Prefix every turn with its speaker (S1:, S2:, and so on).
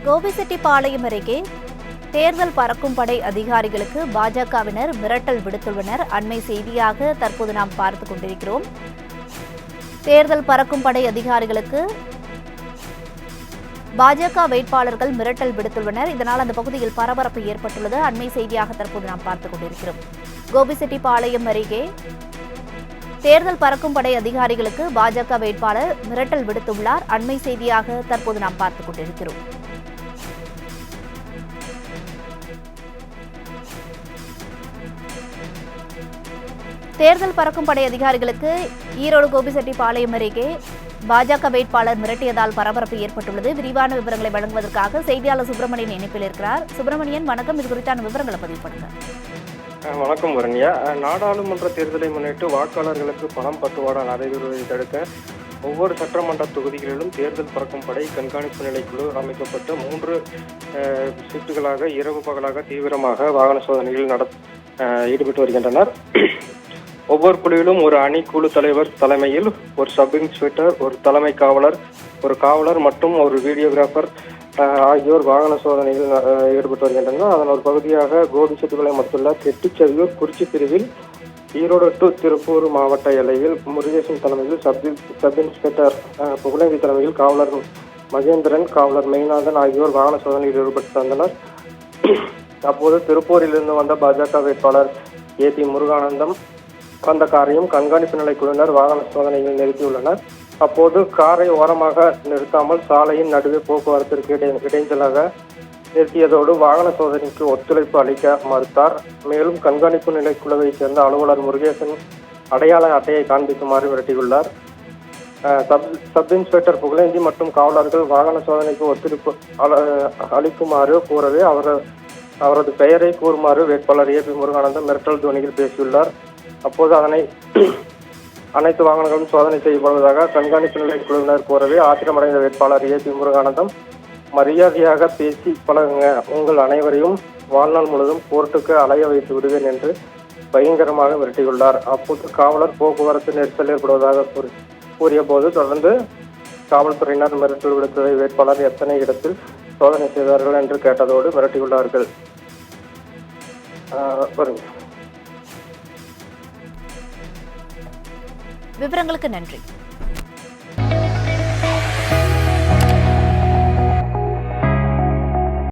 S1: கோபிச்செட்டிப்பாளையம் அருகே தேர்தல் பறக்கும் படை அதிகாரிகளுக்கு பாஜகவினர் மிரட்டல் விடுத்துள்ளனர். அண்மை செய்தியாக தற்போது நாம் பார்த்துக் கொண்டிருக்கிறோம். தேர்தல் பறக்கும் படை அதிகாரிகளுக்கு பாஜக வேட்பாளர்கள் மிரட்டல் விடுத்துள்ளனர். இதனால் அந்த பகுதியில் பரபரப்பு ஏற்பட்டுள்ளது. அண்மை செய்தியாக தற்போது நாம் பார்த்துக் கொண்டிருக்கிறோம். கோபிச்செட்டிப்பாளையம் அருகே தேர்தல் பறக்கும் படை அதிகாரிகளுக்கு பாஜக வேட்பாளர் மிரட்டல் விடுத்துள்ளார். அண்மை செய்தியாக தற்போது நாம் பார்த்துக் கொண்டிருக்கிறோம். தேர்தல் பறக்கும் படை அதிகாரிகளுக்கு ஈரோடு கோபிச்செட்டிப்பாளையம் அருகே பாஜக வேட்பாளர் மிரட்டியதால் பரபரப்பு ஏற்பட்டுள்ளது. விரிவான விவரங்களை வழங்குவதற்காக செய்தியாளர் சுப்பிரமணியன் இணைப்பில் இருக்கிறார். சுப்பிரமணியன், வணக்கம். இது குறித்தான விவரங்களை பதிவு பண்ணுங்க.
S2: வணக்கம் வரண்யா. நாடாளுமன்ற தேர்தலை முன்னிட்டு வாக்காளர்களுக்கு பணம் பட்டுவாடா நடைபெறுவதை தடுக்க ஒவ்வொரு சட்டமன்ற தொகுதிகளிலும் தேர்தல் பறக்கும் படை கண்காணிப்பு நிலைக்குழு அமைக்கப்பட்டு 3 ஷிப்டுகளாக இரவு பகலாக தீவிரமாக வாகன சோதனைகள் ஈடுபட்டு வருகின்றனர். ஒவ்வொரு குழுவிலும் ஒரு அணி குழு தலைவர் தலைமையில் ஒரு சப் இன்ஸ்பெக்டர், ஒரு தலைமை காவலர், ஒரு காவலர் மற்றும் ஒரு வீடியோகிராஃபர் ஆகியோர் வாகன சோதனையில் ஈடுபட்டு வருகின்றனர். அதன் ஒரு பகுதியாக கோபிச்செட்டிப்பாளையம் மட்டுள்ள கெட்டிச்செவியூர் குறிச்சி பிரிவில் ஈரோடு டு திருப்பூர் மாவட்ட எல்லையில் முருகேசன் தலைமையில் சப் இன்ஸ்பெக்டர் புகழேந்தி தலைமையில் காவலர் மகேந்திரன், காவலர் மெய்நாதன் ஆகியோர் வாகன சோதனையில் ஈடுபட்டு வந்தனர். அப்போது திருப்பூரிலிருந்து வந்த பாஜக வேட்பாளர் ஏபி முருகானந்தம் வந்த காரையும் கண்காணிப்பு நிலை குழுவினர் வாகன சோதனையில் நிறுத்தியுள்ளனர். அப்போது காரை ஓரமாக நிறுத்தாமல் சாலையின் நடுவே போக்குவரத்திற்கு இடைஞ்சலாக நிறுத்தியதோடு வாகன சோதனைக்கு ஒத்துழைப்பு அளிக்க மறுத்தார். மேலும் கண்காணிப்பு நிலை குழுவை சேர்ந்த அலுவலர் முருகேசன் அடையாள அட்டையை காண்பிக்குமாறு விரட்டியுள்ளார். சப் இன்ஸ்பெக்டர் புகழேந்தி மற்றும் காவலர்கள் வாகன சோதனைக்கு ஒத்துழைப்பு அளிக்குமாறு கூறவே அவரது பெயரை கூறுமாறு வேட்பாளர் ஏபி முருகானந்தம் மிரட்டல் துவனியில் பேசியுள்ளார். அப்போது அனைத்து வாகனங்களும் சோதனை செய்யப்படுவதாக கண்காணிப்பு நிலை குழுவினர் கூறவே ஆத்திரமடைந்த வேட்பாளர் ஏபி முருகானந்தம், மரியாதையாக பேசி பழகுங்க, உங்கள் அனைவரையும் வாழ்நாள் முழுவதும் கோர்ட்டுக்கு அலைய வைத்து விடுவேன் என்று பயங்கரமாக மிரட்டியுள்ளார். அப்போது காவலர் போக்குவரத்து நெரிசல் ஏற்படுவதாக கூறிய போது தொடர்ந்து காவல்துறையினர் மிரட்டல் விடுத்ததை வேட்பாளர் எத்தனை இடத்தில் சோதனை செய்தார்கள் என்று கேட்டதோடு மிரட்டியுள்ளார்கள்.
S1: விவரங்களுக்கு நன்றி.